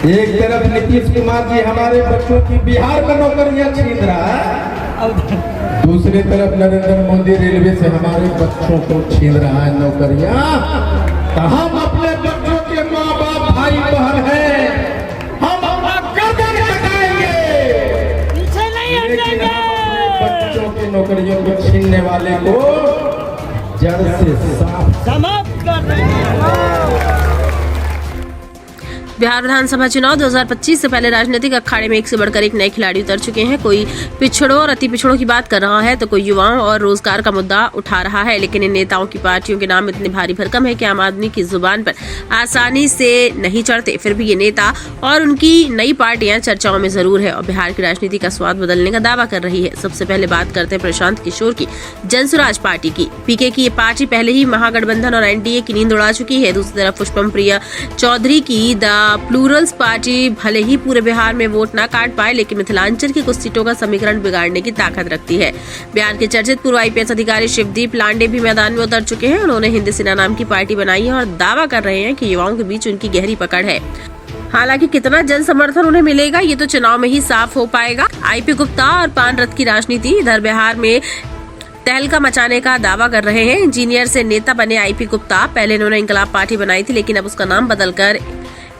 एक तरफ नीतीश कुमार जी हमारे बच्चों की बिहार में नौकरियां छीन रहा है, दूसरी तरफ नरेंद्र मोदी रेलवे से हमारे बच्चों को छीन रहा है नौकरियां। तो हम अपने बच्चों के माँ बाप भाई बहन हैं, हम अपना गर्दन कटाएंगे, पीछे नहीं हटेंगे। बच्चों की नौकरियों को छीनने वाले को जड़ से साफ समाप्त कर देंगे। बिहार विधानसभा चुनाव 2025 से पहले राजनीतिक अखाड़े में एक से बढ़कर एक नए खिलाड़ी उतर चुके हैं। कोई पिछड़ों और अति पिछड़ों की बात कर रहा है तो कोई युवाओं और रोजगार का मुद्दा उठा रहा है, लेकिन इन नेताओं की पार्टियों के नाम इतने भारी भरकम है कि आम आदमी की जुबान पर आसानी से नहीं चढ़ते। फिर भी ये नेता और उनकी नई पार्टियां चर्चाओं में जरूर है और बिहार की राजनीति का स्वाद बदलने का दावा कर रही है। सबसे पहले बात करते हैं प्रशांत किशोर की जनसुराज पार्टी की। पीके की ये पार्टी पहले ही महागठबंधन और एनडीए की नींद उड़ा चुकी है। दूसरी तरफ पुष्पम प्रिया चौधरी की द प्लूरल्स पार्टी भले ही पूरे बिहार में वोट ना काट पाए, लेकिन मिथिलांचल की कुछ सीटों का समीकरण बिगाड़ने की ताकत रखती है। बिहार के चर्चित पूर्व आईपीएस अधिकारी शिवदीप लांडे भी मैदान में उतर चुके हैं। उन्होंने हिंदी सेना नाम की पार्टी बनाई है और दावा कर रहे हैं कि युवाओं के बीच उनकी गहरी पकड़ है। हालांकि कितना जन समर्थन उन्हें मिलेगा ये तो चुनाव में ही साफ हो पाएगा। आईपी गुप्ता और पान रथ की राजनीति इधर बिहार में तहलका मचाने का दावा कर रहे हैं। इंजीनियर से नेता बने आईपी गुप्ता, पहले इन्होंने इंकलाब पार्टी बनाई थी, लेकिन अब उसका नाम बदलकर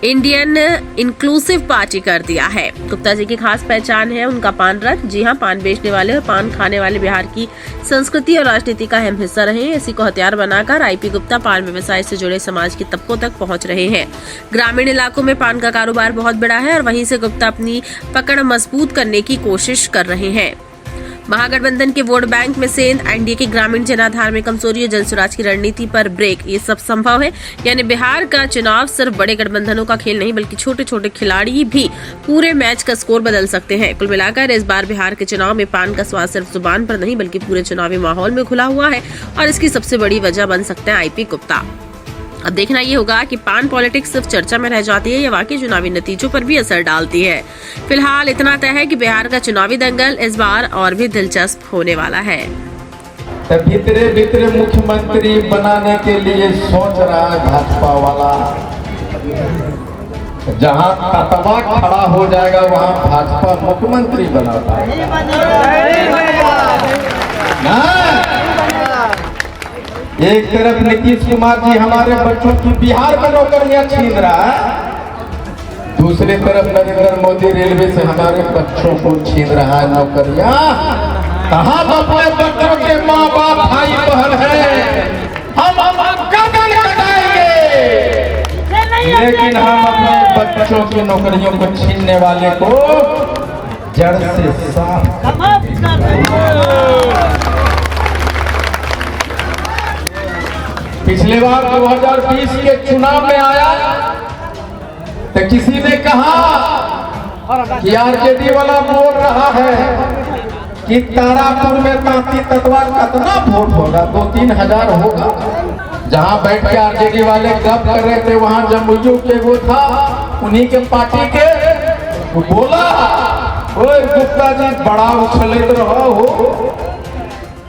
इंडियन इंक्लूसिव पार्टी कर दिया है। गुप्ता जी की खास पहचान है उनका पान रथ। जी हां, पान बेचने वाले और पान खाने वाले बिहार की संस्कृति और राजनीति का अहम हिस्सा रहे हैं। इसी को हथियार बनाकर आईपी गुप्ता पान व्यवसाय से जुड़े समाज के तबकों तक पहुंच रहे हैं। ग्रामीण इलाकों में पान का कारोबार बहुत बड़ा है और वहीं से गुप्ता अपनी पकड़ मजबूत करने की कोशिश कर रहे हैं। महागठबंधन के वोट बैंक में सेंध, एनडीए की ग्रामीण जनाधार में कमजोरी और जनसुराज की रणनीति पर ब्रेक, ये सब संभव है। यानी बिहार का चुनाव सिर्फ बड़े गठबंधनों का खेल नहीं, बल्कि छोटे छोटे खिलाड़ी भी पूरे मैच का स्कोर बदल सकते हैं। कुल मिलाकर इस बार बिहार के चुनाव में पान का स्वाद सिर्फ जुबान पर नहीं, बल्कि पूरे चुनावी माहौल में खुला हुआ है और इसकी सबसे बड़ी वजह बन सकते हैं आईपी गुप्ता। अब देखना ये होगा कि पान पॉलिटिक्स सिर्फ चर्चा में रह जाती है या वाकई चुनावी नतीजों पर भी असर डालती है। फिलहाल इतना तय है कि बिहार का चुनावी दंगल इस बार और भी दिलचस्प होने वाला है। भीतरे भीतरे मुख्यमंत्री बनाने के लिए सोच रहा है भाजपा वाला। जहां ततवा खड़ा हो जाएगा वहां भाजपा मुख्यमंत्री बनाता है। एक तरफ नीतीश कुमार जी हमारे बच्चों की बिहार में नौकरियां छीन रहा है, दूसरी तरफ नरेंद्र मोदी रेलवे से हमारे बच्चों को छीन रहा है नौकरियां। हम अपने बच्चों के माँ बाप भाई बहन हैं, हम गर्दन कटाएंगे, लेकिन हम अपने बच्चों की नौकरियों को छीनने वाले को जड़ से साफ कर देंगे। पिछले बार 2020 के चुनाव में आया तो किसी ने कहा कि आरजेडी वाला बोल रहा है कि तारापुर में तांती ततवा कितना वोट होगा, 2-3 हजार होगा। जहां बैठ के आरजेडी वाले गप कर रहे थे वहां जमुई के वो था, उन्हीं के पार्टी के वो बोला, ओए गुप्ता जी बड़ा उछलित रहो हो,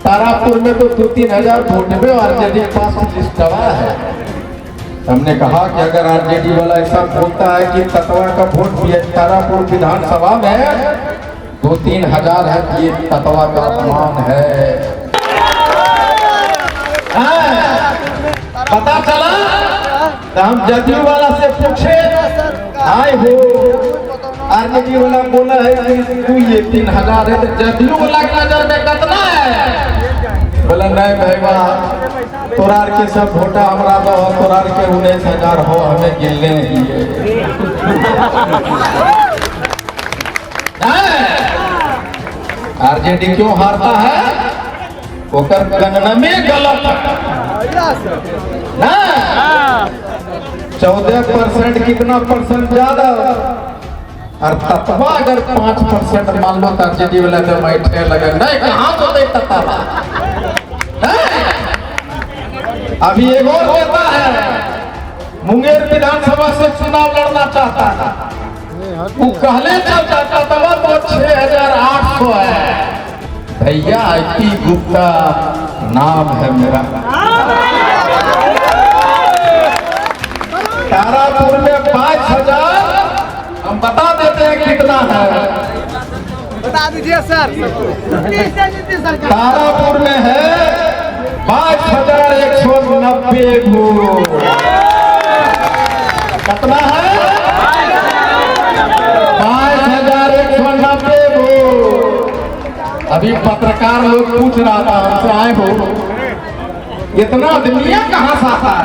तारापुर में तो 2-3 हजार वोट में आरजेडी पास लिस्ट दवा है। हमने कहा कि अगर आरजेडी वाला ऐसा बोलता है कि ततवा का वोट भी तारापुर विधानसभा में 2-3 हजार है, ये ततवा का अपमान है। पता चला तो हम जदयू वाला से पूछे, आए हो आरजेडी वाला बोला है कि तू ये 3 हजार है, तो जदयू वाला की नजर में कितना है? बोला नहीं भाई तोरार के सब वोटा हमारा दो, तोरार के 19 हजार हो, हमें गिनने दिए। आरजेडी क्यों हारता है? ओकर गणना में गलत है। 14% कितना परसेंट ज्यादा और ततवा अगर 5% मान लो तो आरजेडी वाला तो बैठे लगे नहीं, कहाँ तो दे ततवा। अभी एक और नेता है मुंगेर विधानसभा से चुनाव लड़ना चाहता था, वो कहले चलता ततवा तो 6800 है। भैया आईपी गुप्ता नाम है मेरा। तारापुर में 5000 कितना है बता दीजिए सर। नीति सरकार तारापुर में है 22,190 वोट। कितना है 22,190 वोट। अभी पत्रकार लोग पूछ रहा था हमसे, आए हो इतना आदमिया कहाँ से आता है?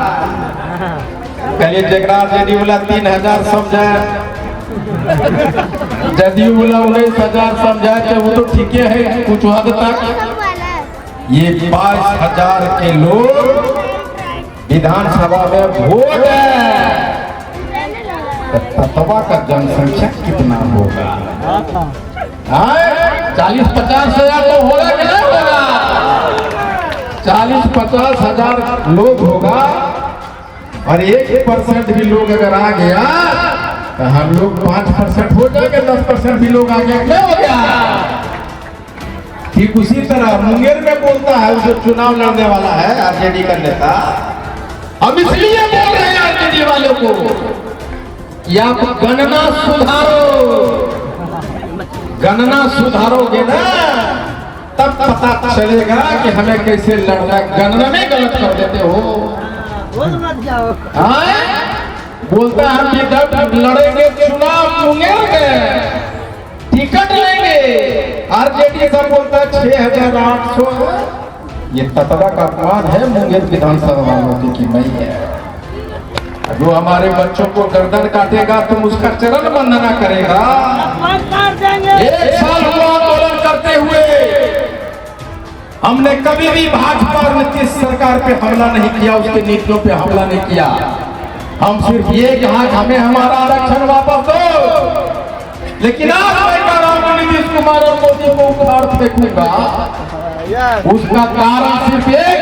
कहलिए जगराज जेडी बोला 3,000 समझाए, जदयू बोला 19,000 समझाए, तो वो तो ठीक है कुछ हद तक। ये 22,000 के लोग विधानसभा में वोट है, ततवा का जनसंख्या कितना होगा? 40-50 हजार तो होगा कि नहीं होगा? 40-50 हजार लोग होगा, और 1% भी लोग अगर आ गया तो हम लोग 5% हो जाएंगे, 10% भी लोग आ गया क्या हो गया? ठीक उसी तरह मुंगेर में बोलता है, जो चुनाव लड़ने वाला है आरजेडी का नेता, हम इसलिए बोल रहे हैं आरजेडी वालों को कि आप गणना सुधारो। गणना सुधारोगे ना तब पता चलेगा कि हमें कैसे लड़ना है। गणना में गलत कर देते हो। बोल मत जाओ। बोलता है कि जब लड़ेंगे चुनाव मुंगेर में टिकट लेंगे, आरजेडी सब बोलता है 6,800। ये ततवा का अपमान है मुंगेर विधानसभा वालों की नहीं है। जो हमारे बच्चों को गर्दन काटेगा तुम उसका चरण वंदना करेगा। मत मार देंगे। 1 साल हुआ आंदोलन करते हुए, हमने कभी भी भाजपा और नीतीश सरकार पे हमला नहीं किया, उसकी नीतियों पे हमला नहीं किया। हम सिर्फ ये कहा कि हमें हमारा आरक्षण वापस दो। लेकिन आज मैं कह रहा हूं नीतीश कुमार और मोदी को उखाड़ फेंकूंगा। उसका कारण सिर्फ एक